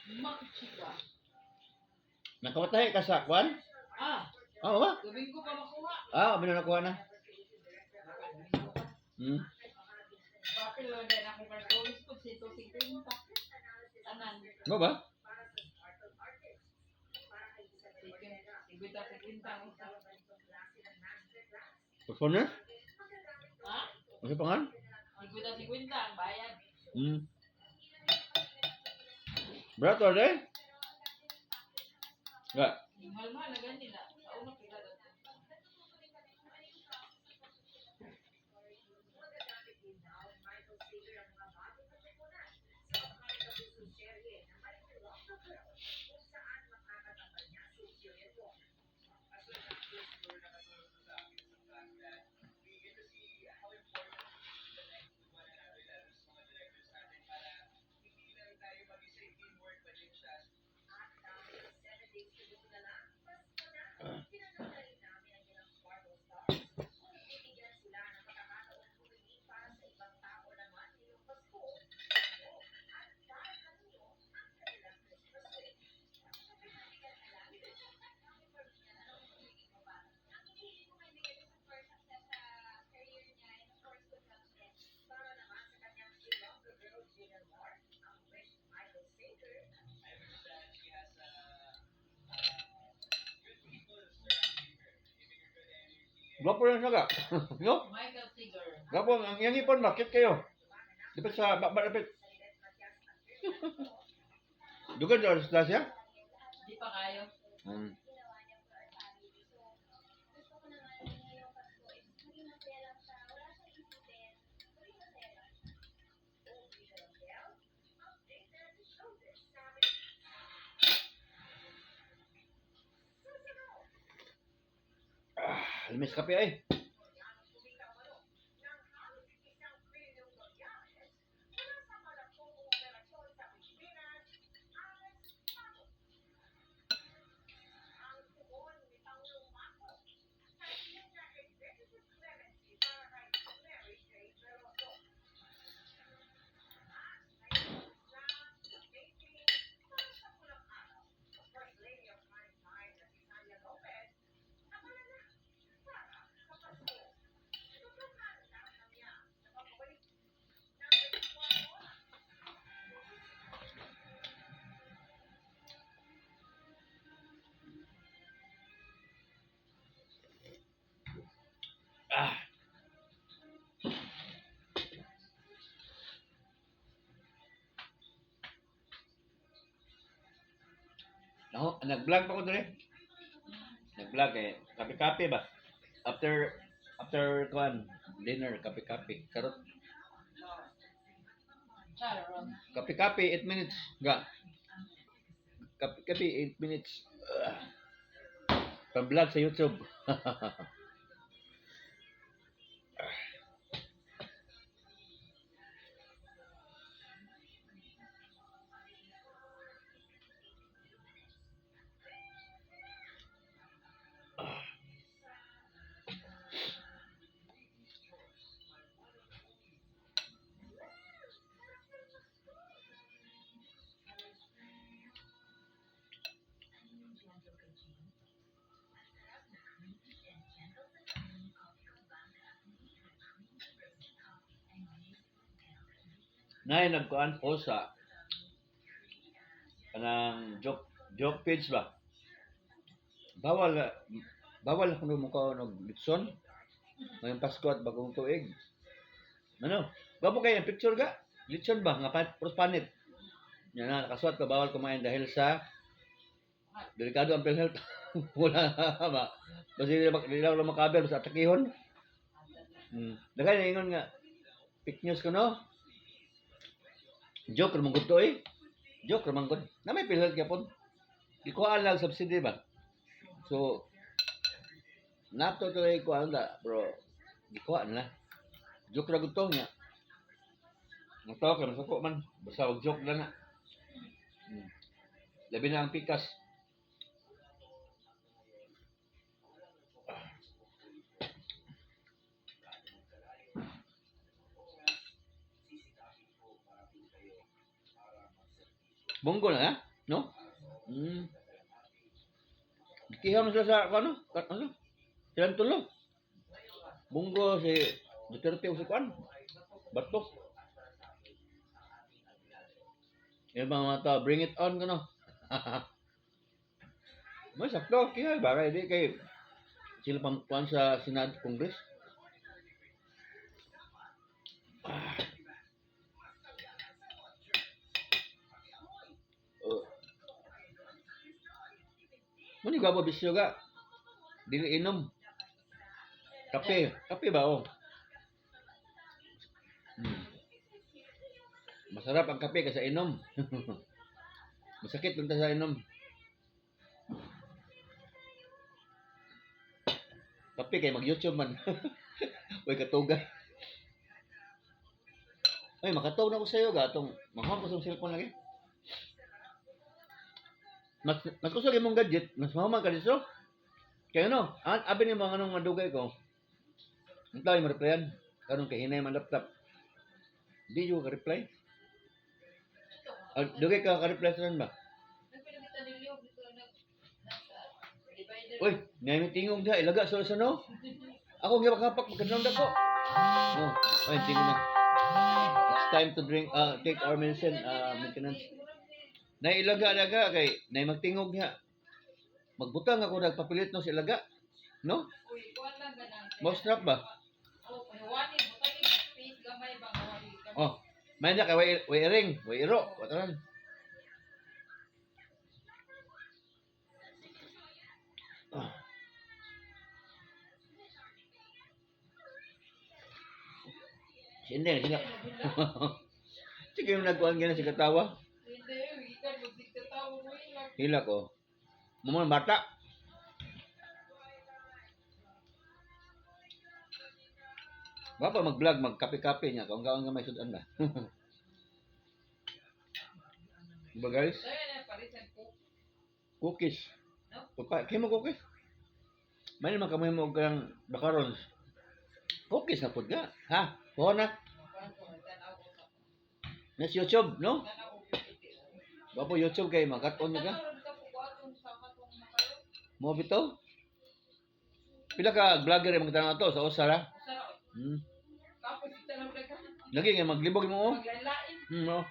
Makchika. Nakawatay ka sa kwan? Oo ba? Gabing ko pa makuha. May nakuha na. Papel lang din ako cartoons ko, 150. Tanan. Ano ba? 50. Postpone na? Ha? Masih pangan? 50 ang bayad. Berat tuh deh? Enggak. Mahal-mahal na ganyan na. Sa una pila daw. Gwapo lang siya ka. No? Michael Seeger. Gwapo. Ang ipon, bakit kayo? Dapat sa baba, dapat. Dugan sa siya? Di pa kayo. Limis kape ay. Ako, nag-vlog pa ko doon eh. Nag-vlog eh. Kape-kape ba? After kuan dinner, kape-kape. Karot. Charon. Kape-kape, 8 minutes. Ga. Kape-kape, 8 minutes. Pang-vlog sa YouTube. Nay nagkuan po sa kanang joke page ba? Bawal ako mo ng litson. Ngayong Pasko at bagong tuig. Ano? Gabo kayo ang picture ga? Litson ba? Nga panit. Yan na, nakasuot ka bawal kumain dahil sa delikado ang health. Wala ba? Basta hindi lang makabel sa atakihon. Dagay na ingon nga fake news ko no? Joke ramang gud to eh. Joke ramang gud. Na may PhilHealth gyapon. Ikuha lang subsidy ba? So nato to ay kuha na bro. Ikuha na. Joke ra gud to nya. Nato ka masako man. Basta og joke lang na. Labi na ang pikas. Bunggo na ha? No? Kiham sila sa ano? Ano? Silang tulo. Bunggo si Duterte o si Kwan. Bato. Yung mga mata, bring it on ka no. May sakto, kaya baka hindi kay sila pang sa Senado Congress. Oh. Muni gabo bisyo ga. Dili inom. Kape, kape ba oh? Masarap ang kape kaysa inom. Masakit punta sa inom. Kape kay mag-YouTube man. Uy katugay. Ay makatawag na ko sa iyo ga atong maham ko sa cellphone lagi. Mas kusog imong gadget, mas mahuman ka dito. Kaya no, abi ni mga anong madugay ko. Antay mo replyan. Karon kay hinay man laptop. Di yo ka reply. Dugay ka ka reply sa ba? Nagpilitan nilyo dito nasa divider. Uy, may tingog dia ilaga sa no. Ako nga makapak magkandang dako. Oh, ay tingog na. It's time to drink take our medicine maintenance. Nay ilaga-laga kay nay magtingog niya. Magbutang ako nagpapilit no sa ilaga. No? Uy, kuwan lang ganang. Mouse trap ba? Oh, pahiwani, butang yung space gamay ba ngawali ka. Oh, may na kay way ring, way iro, watanan. Sinde sila. Sige mo nagkuhan gina si katawa. Hindi, ikan magsigtatawa mo lang. Hila ko. Mumon bata. Bapa mag-vlog, magkape-kape niya. Kaung-kaung nga may sudan ba? Diba guys? Dahil na parisan ko. Cookies. No? Kaya mo cookies? May naman kamay mo kang macarons. Cookies na po ka. Ha? Kuha na. Kuwan ko, tanaw ko sa. Nas YouTube, no? Tanaw ko piti. Bapo YouTube kay magaton niya ka. Tanaw rin ka po kuwan sa katong makayo. Mo bitaw? Pila ka vlogger yung magtanong to sa Osara? Sarap. Hmm. Kapag kita lang ka. Lagi nga maglibog mo. Maglain-lain. No.